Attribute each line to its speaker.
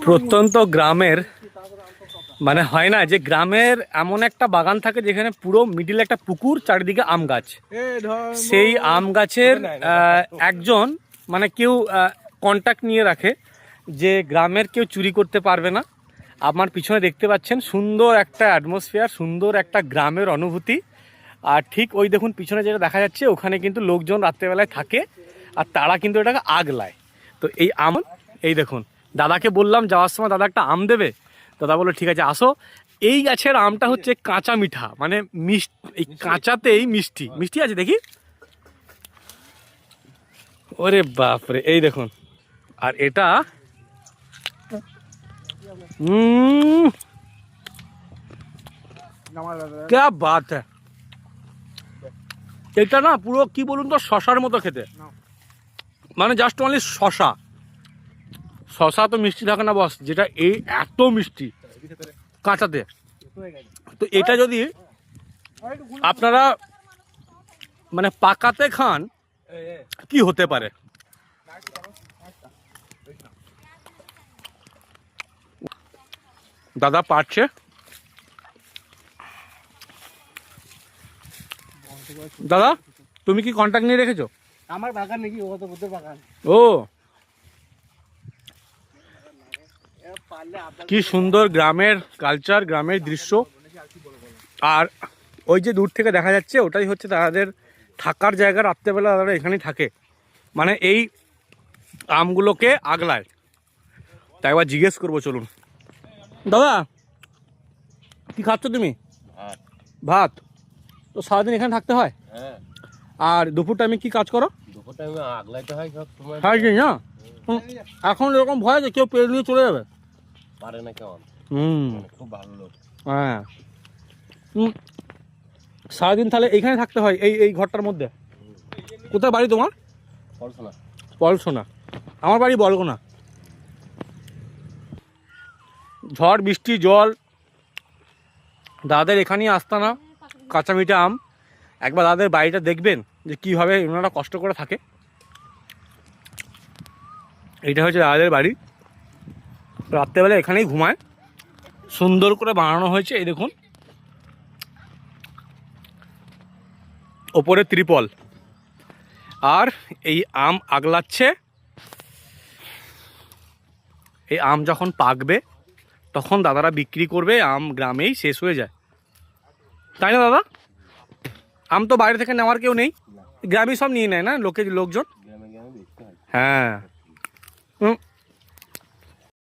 Speaker 1: প্রত্যন্ত গ্রামের মানে হয় না যে গ্রামের এমন একটা বাগান থাকে যেখানে পুরো মিডিলে একটা পুকুর, চারিদিকে আম গাছ। সেই আম গাছের একজন মানে কেউ কন্ট্যাক্ট নিয়ে রাখে যে গ্রামের কেউ চুরি করতে পারবে না। আমার পিছনে দেখতে পাচ্ছেন সুন্দর একটা অ্যাটমসফিয়ার, সুন্দর একটা গ্রামের অনুভূতি। আর ঠিক ওই দেখুন পিছনে যেটা দেখা যাচ্ছে ওখানে কিন্তু লোকজন রাত্রেবেলায় থাকে আর তারা কিন্তু এটাকে আগলায়। তো এই আম, এই দেখুন দাদাকে বললাম যাওয়ার সময় দাদা একটা আম দেবে, দাদা বললো ঠিক আছে আসো। এই গাছের আমটা হচ্ছে কাঁচা মিঠা, মানে মিষ্টি, এই কাঁচাতেই মিষ্টি মিষ্টি আছে দেখি। ওরে বাপরে, এই দেখুন। আর এটা क्या बात है, এটা না পুরো কি বলুন তো শশার মতো খেতে, মানে জাস্ট অনলি শশা। শশা তো মিষ্টি থাকে না বস, যেটা এই এত মিষ্টি কাঁচাতে। তো এটা যদি আপনারা মানে পাকাতে খান কি হতে পারে। দাদা পারছে। দাদা তুমি কি কন্ট্যাক্ট নিয়ে রেখেছো?
Speaker 2: আমার বাগান নাকি, ও তো বুদ্ধের বাগান।
Speaker 1: ও কি সুন্দর গ্রামের কালচার, গ্রামের দৃশ্য। আর ওই যে দূর থেকে দেখা যাচ্ছে ওটাই হচ্ছে তাদের থাকার জায়গা, রাত্রেবেলা তারা এখানেই থাকে, মানে এই আমগুলোকে আগলায়। তাই একবার জিজ্ঞেস করবো চলুন। দাদা কি খাচ্ছ তুমি? ভাত। তো সারাদিন এখানে থাকতে হয়? আর দুপুর টাইমে কি কাজ করো?
Speaker 3: দুপুর টাইমে আগলাইতে হয় সব সময়।
Speaker 1: হয় কি না? এখন এরকম ভয় যে কেউ পেয়ে নিয়ে চলে যাবে।
Speaker 3: পারে না কেমন। খুব ভালো লোক।
Speaker 1: হ্যাঁ সারাদিন তাহলে এইখানে থাকতে হয় এই এই ঘরটার মধ্যে। কোথায় বাড়ি তোমার?
Speaker 3: পড়াশোনা।
Speaker 1: পলসোনা। আমার বাড়ি বলগোনা। ঝড় বৃষ্টি জল দাদাদের এখানেই আস্তানা, কাঁচা মিঠা আম। একবার দাদাদের বাড়িটা দেখবেন যে কীভাবে ওনারা কষ্ট করে থাকে। এইটা হচ্ছে দাদাদের বাড়ি, রাত্রেবেলা এখানেই ঘুমায়, সুন্দর করে বানানো হয়েছে। এই দেখুন ওপরে ত্রিপল, আর এই আম আগলাচ্ছে। এই আম যখন পাকবে তখন দাদারা বিক্রি করবে, আম গ্রামেই শেষ হয়ে যায়, তাই না দাদা? আম তো বাইরে থেকে নেওয়ার কেউ নেই, গ্রামে সব নিয়ে নেয় না লোকজন।
Speaker 3: গ্রামে গ্রামে বেচতে হয়।
Speaker 1: হ্যাঁ